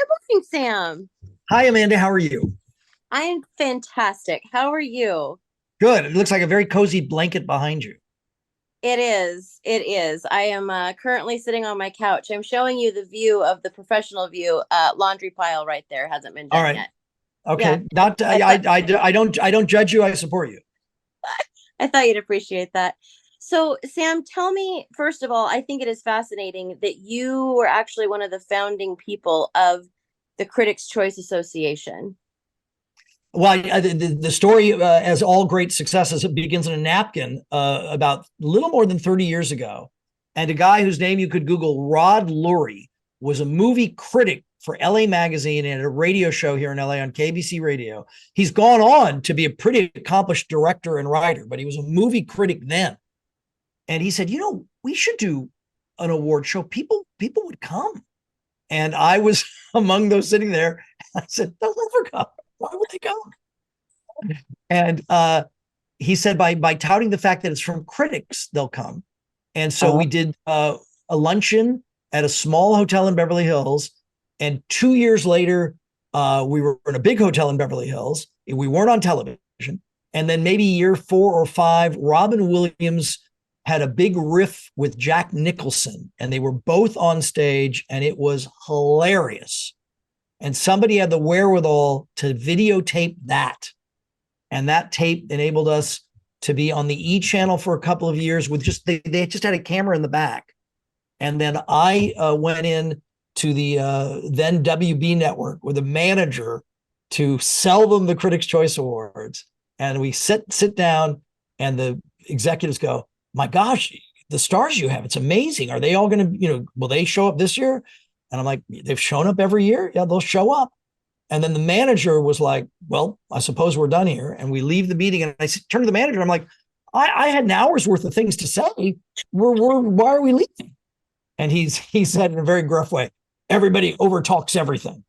Morning, Sam. Hi, Amanda. How are you? I am fantastic. How are you? Good. It looks like a very cozy blanket behind you. It is. It is. I am currently sitting on my couch. I'm showing you the view of the professional view. Laundry pile right there hasn't been All done right. yet. Yeah, Okay. Not. I thought I don't judge you. I support you. I thought you'd appreciate that. So, Sam, tell me first of all. I think it is fascinating that you were actually one of the founding people of the Critics' Choice Association. Well, the story, as all great successes, it begins in a napkin about a little more than 30 years ago. And a guy whose name you could Google, Rod Lurie, was a movie critic for LA Magazine and a radio show here in LA on KBC Radio. He's gone on to be a pretty accomplished director and writer, but he was a movie critic then. And he said, we should do an award show. People would come. And I was among those sitting there. I said, they'll never come. Why would they come? And he said by touting the fact that it's from critics, they'll come. And so we did a luncheon at a small hotel in Beverly Hills. And 2 years later, we were in a big hotel in Beverly Hills. We weren't on television. And then maybe year 4 or 5, Robin Williams had a big riff with Jack Nicholson, and they were both on stage, and it was hilarious. And somebody had the wherewithal to videotape that. And that tape enabled us to be on the E channel for a couple of years with they just had a camera in the back. And then I went in to the then WB network with a manager to sell them the Critics' Choice Awards. And we sit down, and the executives go, my gosh, the stars you have, it's amazing. Are they all going to, will they show up this year? And I'm like, they've shown up every year. Yeah, they'll show up. And then the manager was like, well, I suppose we're done here. And we leave the meeting. And I turn to the manager. I'm like, I had an hour's worth of things to say. Why are we leaving? And he said in a very gruff way, everybody overtalks everything.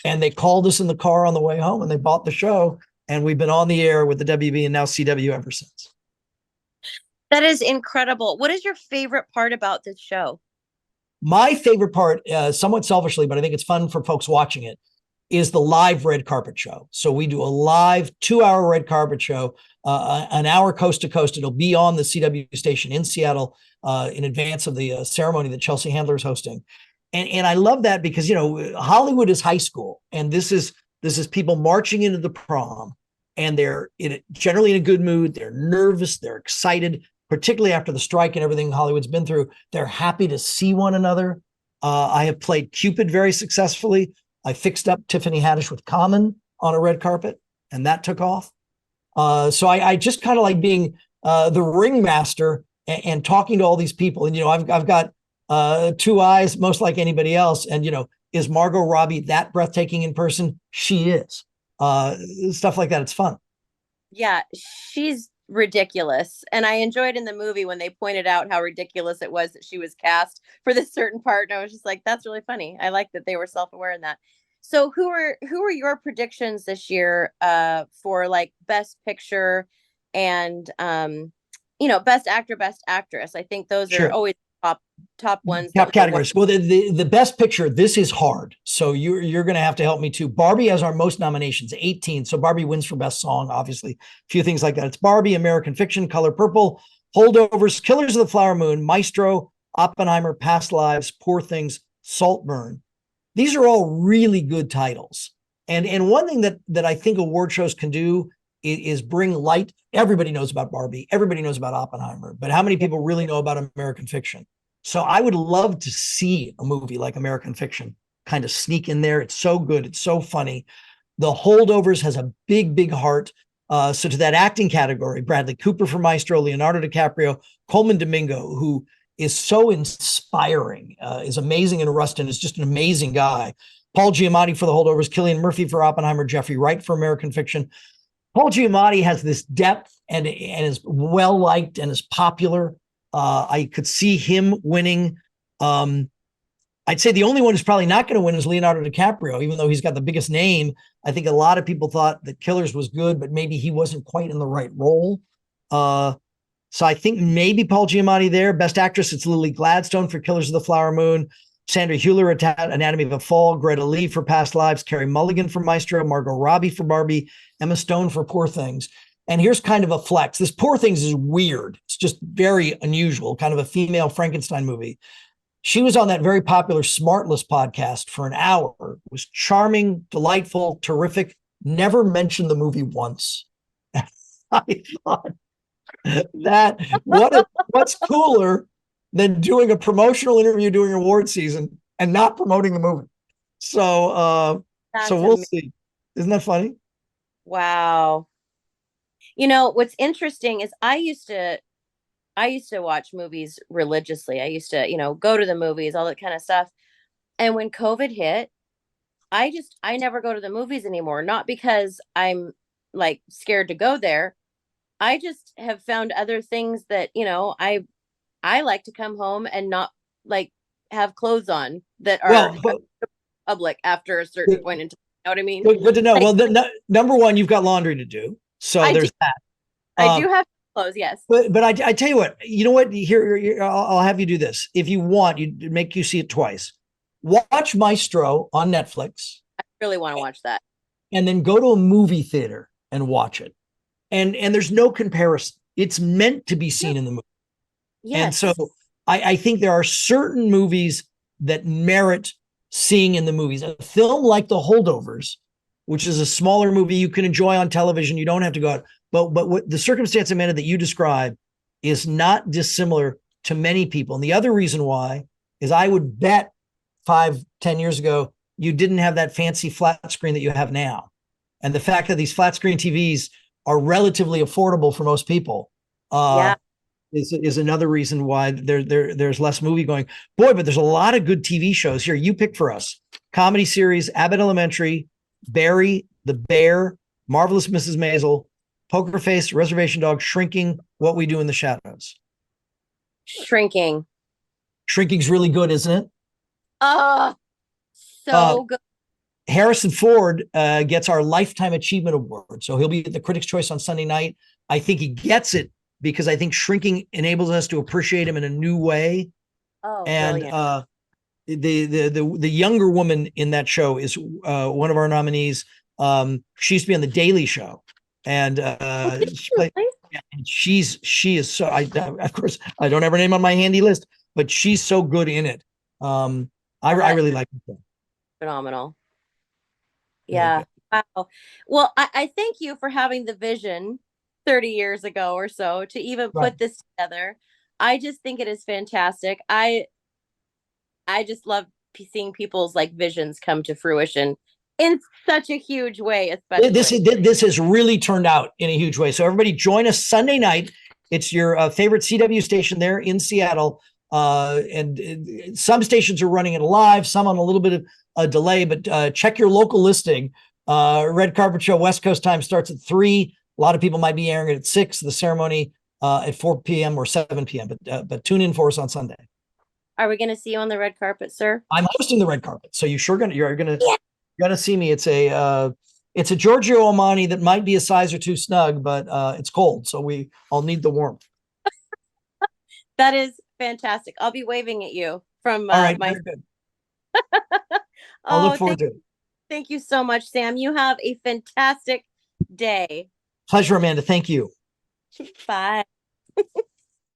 And they called us in the car on the way home, and they bought the show. And we've been on the air with the WB and now CW ever since. That is incredible. What is your favorite part about this show? My favorite part, somewhat selfishly, but I think it's fun for folks watching it, is the live red carpet show. So we do a live 2-hour red carpet show, an hour coast to coast. It'll be on the CW station in Seattle in advance of the ceremony that Chelsea Handler is hosting. And I love that because, Hollywood is high school, and this is people marching into the prom, and they're generally in a good mood. They're nervous. They're excited, particularly after the strike and everything Hollywood's been through. They're happy to see one another. I have played Cupid very successfully. I fixed up Tiffany Haddish with Common on a red carpet, and that took off. So I just kind of like being the ringmaster and talking to all these people. And, I've got 2 eyes, most like anybody else. And, is Margot Robbie that breathtaking in person? She is. Stuff like that. It's fun. Yeah, she's ridiculous. And I enjoyed in the movie when they pointed out how ridiculous it was that she was cast for this certain part. And I was just like, that's really funny. I like that they were self-aware in that. So who are your predictions this year for like best picture and best actor, best actress? I think those are Sure. always top ones that Top we're watching. categories. Well, the best picture, this is hard. So you're going to have to help me too. Barbie has our most nominations, 18. So Barbie wins for best song, obviously. A few things like that. It's Barbie, American Fiction, Color Purple, Holdovers, Killers of the Flower Moon, Maestro, Oppenheimer, Past Lives, Poor Things, Saltburn. These are all really good titles. And one thing that I think award shows can do is bring light. Everybody knows about Barbie. Everybody knows about Oppenheimer. But how many people really know about American Fiction? So I would love to see a movie like American Fiction kind of sneak in there. It's so good. It's so funny. The Holdovers has a big heart. So to that acting category, Bradley Cooper for Maestro, Leonardo DiCaprio, Coleman Domingo, who is so inspiring, is amazing in Rustin, is just an amazing guy. Paul Giamatti for The Holdovers, Cillian Murphy for Oppenheimer, Jeffrey Wright for American Fiction. Paul Giamatti has this depth and is well-liked and is popular. I could see him winning. I'd say the only one who's probably not going to win is Leonardo DiCaprio, even though he's got the biggest name. I think a lot of people thought that Killers was good, but maybe he wasn't quite in the right role. So I think maybe Paul Giamatti there. Best actress, it's Lily Gladstone for Killers of the Flower Moon. Sandra Hüller, Anatomy of a Fall, Greta Lee for Past Lives, Carey Mulligan for Maestro, Margot Robbie for Barbie, Emma Stone for Poor Things. And here's kind of a flex. This Poor Things is weird. It's just very unusual, kind of a female Frankenstein movie. She was on that very popular Smartless podcast for an hour. It was charming, delightful, terrific. Never mentioned the movie once. I thought what's cooler than doing a promotional interview during award season and not promoting the movie. So we'll see. Isn't that funny? Wow. You know, what's interesting is I used to watch movies religiously. I used to, go to the movies, all that kind of stuff. And when COVID hit, I never go to the movies anymore. Not because I'm like scared to go there. I just have found other things that, I like to come home and not like have clothes on that are public after a certain point in time. You know what I mean? Good to know. Like, well, number one, you've got laundry to do. So there's that. I do have clothes, yes. But I tell you what, here I'll have you do this. If you want, you see it twice. Watch Maestro on Netflix. I really want to watch that. And then go to a movie theater and watch it. And there's no comparison. It's meant to be seen in the movie. Yes. And so I think there are certain movies that merit seeing in the movies. A film like The Holdovers, which is a smaller movie you can enjoy on television. You don't have to go out. But what the circumstance, Amanda, that you describe is not dissimilar to many people. And the other reason why is I would bet 5-10 years ago, you didn't have that fancy flat screen that you have now. And the fact that these flat screen TVs are relatively affordable for most people is another reason why there's less movie going. Boy, but there's a lot of good TV shows here. You pick for us. Comedy series, Abbott Elementary, Barry, The Bear, Marvelous Mrs. Maisel, Poker Face, Reservation Dogs, Shrinking, What We Do in the Shadows. Shrinking. Shrinking's really good, isn't it? So good. Harrison Ford gets our Lifetime Achievement Award. So he'll be at the Critics' Choice on Sunday night. I think he gets it because I think Shrinking enables us to appreciate him in a new way. Oh, and the younger woman in that show is one of our nominees. She used to be on The Daily Show. And she is so, of course, I don't have her name on my handy list, but she's so good in it. I really like it. Phenomenal. Yeah. Wow. Well, I thank you for having the vision 30 years ago or so to even put this together. I just think it is fantastic. I just love seeing people's like visions come to fruition in such a huge way, especially. This has really turned out in a huge way. So everybody join us Sunday night. It's your favorite CW station there in Seattle. And some stations are running it live, some on a little bit of a delay, but check your local listing. Red Carpet Show West Coast time starts at 3. A lot of people might be airing it at 6. The ceremony at 4 p.m. or 7 p.m. But tune in for us on Sunday. Are we going to see you on the red carpet, sir? I'm hosting the red carpet, so you're gonna see me. It's a Giorgio Armani that might be a size or two snug, but it's cold, so I'll need the warmth. That is fantastic. I'll be waving at you from all right. Very good. I'll look forward to it. Thank you so much, Sam. You have a fantastic day. Pleasure, Amanda. Thank you. Bye.